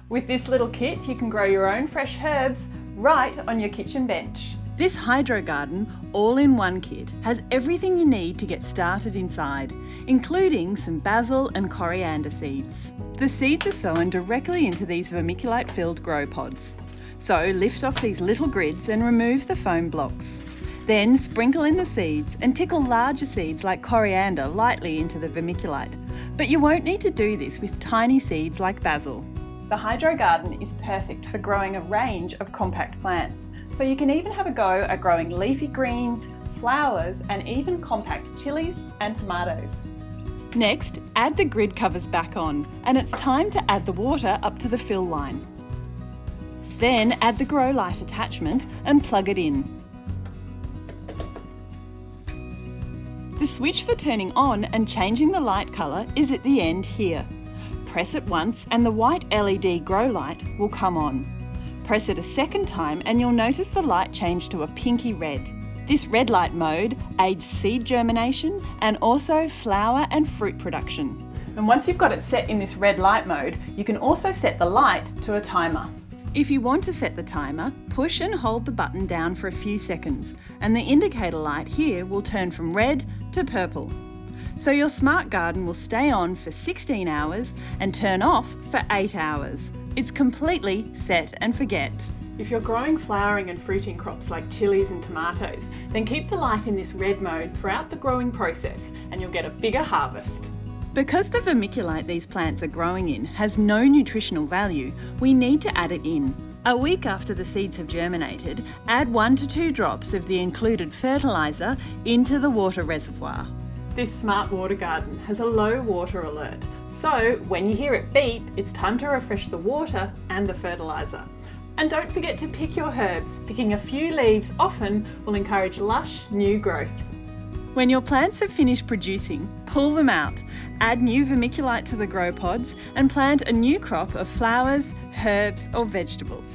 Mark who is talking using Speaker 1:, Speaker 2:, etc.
Speaker 1: With this little kit, you can grow your own fresh herbs right on your kitchen bench. This Hydrogarden all-in-one kit has everything you need to get started inside, including some basil and coriander seeds. The seeds are sown directly into these vermiculite-filled grow pods. So lift off these little grids and remove the foam blocks. Then sprinkle in the seeds and tickle larger seeds like coriander lightly into the vermiculite. But you won't need to do this with tiny seeds like basil. The Hydrogarden is perfect for growing a range of compact plants. So you can even have a go at growing leafy greens, flowers, and even compact chilies and tomatoes. Next, add the grid covers back on, and it's time to add the water up to the fill line. Then add the grow light attachment and plug it in. The switch for turning on and changing the light colour is at the end here. Press it once and the white LED grow light will come on. Press it a second time and you'll notice the light change to a pinky red. This red light mode aids seed germination and also flower and fruit production. And once you've got it set in this red light mode, you can also set the light to a timer. If you want to set the timer, push and hold the button down for a few seconds and the indicator light here will turn from red to purple. So your smart garden will stay on for 16 hours and turn off for 8 hours. It's completely set and forget. If you're growing flowering and fruiting crops like chilies and tomatoes, then keep the light in this red mode throughout the growing process and you'll get a bigger harvest. Because the vermiculite these plants are growing in has no nutritional value, we need to add it in. A week after the seeds have germinated, add 1 to 2 drops of the included fertiliser into the water reservoir. This smart water garden has a low water alert, so when you hear it beep, it's time to refresh the water and the fertiliser. And don't forget to pick your herbs. Picking a few leaves often will encourage lush new growth. When your plants have finished producing, pull them out, add new vermiculite to the grow pods and plant a new crop of flowers, herbs or vegetables.